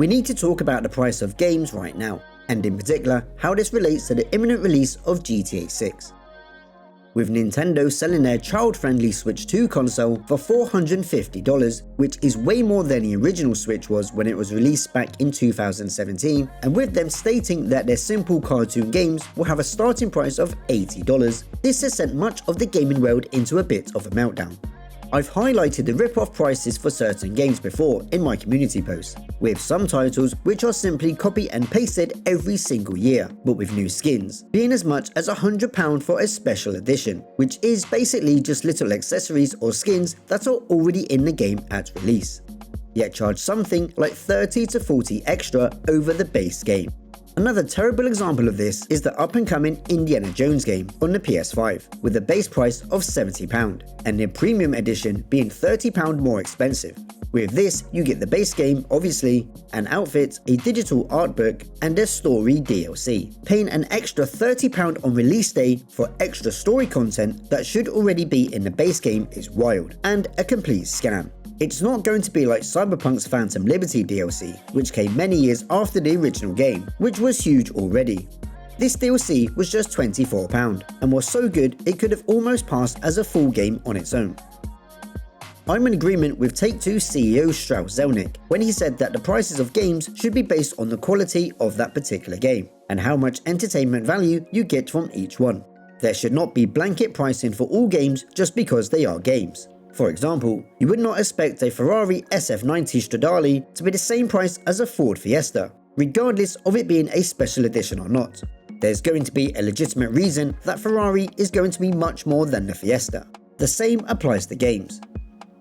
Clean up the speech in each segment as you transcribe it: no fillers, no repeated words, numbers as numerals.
we need to talk about the price of games right now, and in particular, how this relates to the imminent release of GTA 6. With Nintendo selling their child-friendly Switch 2 console for $450, which is way more than the original Switch was when it was released back in 2017, and with them stating that their simple cartoon games will have a starting price of $80, this has sent much of the gaming world into a bit of a meltdown. I've highlighted the rip-off prices for certain games before in my community posts, with some titles which are simply copy and pasted every single year, but with new skins, being as much as £100 for a special edition, which is basically just little accessories or skins that are already in the game at release, yet charge something like 30 to 40 extra over the base game. Another terrible example of this is the up-and-coming Indiana Jones game on the PS5, with a base price of £70, and the premium edition being £30 more expensive. With this, you get the base game, obviously, an outfit, a digital art book, and a story DLC. Paying an extra £30 on release day for extra story content that should already be in the base game is wild, and a complete scam. It's not going to be like Cyberpunk's Phantom Liberty DLC, which came many years after the original game, which was huge already. This DLC was just £24, and was so good it could have almost passed as a full game on its own. I'm in agreement with Take-Two CEO Strauss Zelnick when he said that the prices of games should be based on the quality of that particular game, and how much entertainment value you get from each one. There should not be blanket pricing for all games just because they are games. For example, you would not expect a Ferrari SF90 Stradale to be the same price as a Ford Fiesta, regardless of it being a special edition or not. There's going to be a legitimate reason that Ferrari is going to be much more than the Fiesta. The same applies to games.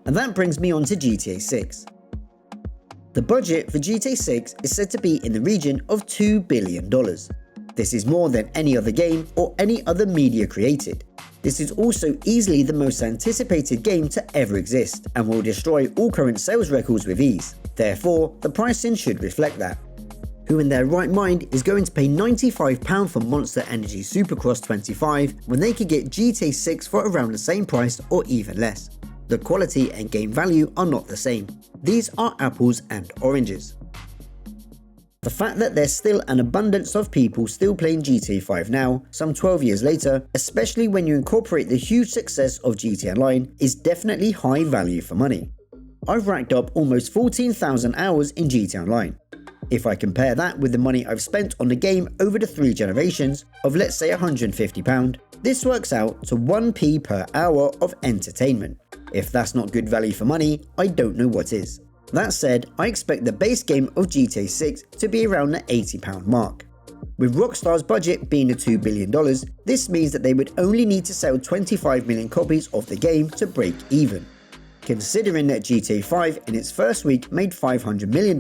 And that brings me on to GTA 6. The budget for GTA 6 is said to be in the region of $2 billion. This is more than any other game or any other media created. This is also easily the most anticipated game to ever exist, and will destroy all current sales records with ease. Therefore, the pricing should reflect that. Who in their right mind is going to pay £95 for Monster Energy Supercross 25 when they could get GTA 6 for around the same price or even less? The quality and game value are not the same. These are apples and oranges. The fact that there's still an abundance of people still playing GTA 5 now, some 12 years later, especially when you incorporate the huge success of GTA Online, is definitely high value for money. I've racked up almost 14,000 hours in GTA Online. If I compare that with the money I've spent on the game over the 3 generations of, let's say, £150, this works out to 1p per hour of entertainment. If that's not good value for money, I don't know what is. That said, I expect the base game of GTA 6 to be around the £80 mark. With Rockstar's budget being the $2 billion, this means that they would only need to sell 25 million copies of the game to break even. Considering that GTA 5 in its first week made $500 million,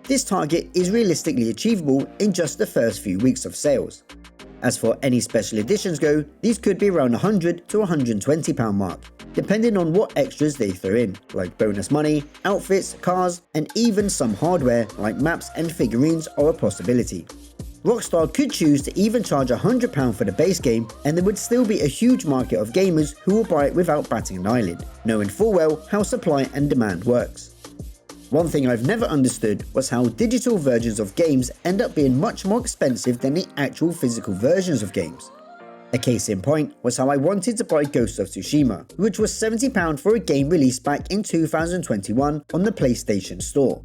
this target is realistically achievable in just the first few weeks of sales. As for any special editions go, these could be around £100 to £120 mark, depending on what extras they throw in, like bonus money, outfits, cars, and even some hardware like maps and figurines are a possibility. Rockstar could choose to even charge £100 for the base game, and there would still be a huge market of gamers who will buy it without batting an eyelid, knowing full well how supply and demand works. One thing I've never understood was how digital versions of games end up being much more expensive than the actual physical versions of games. A case in point was how I wanted to buy Ghost of Tsushima, which was £70 for a game released back in 2021 on the PlayStation Store.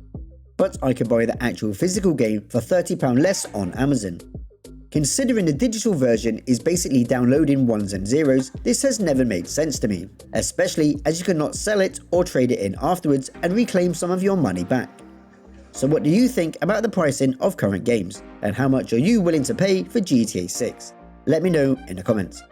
But I could buy the actual physical game for £30 less on Amazon. Considering the digital version is basically downloading ones and zeros, this has never made sense to me, especially as you cannot sell it or trade it in afterwards and reclaim some of your money back. So what do you think about the pricing of current games, and how much are you willing to pay for GTA 6? Let me know in the comments.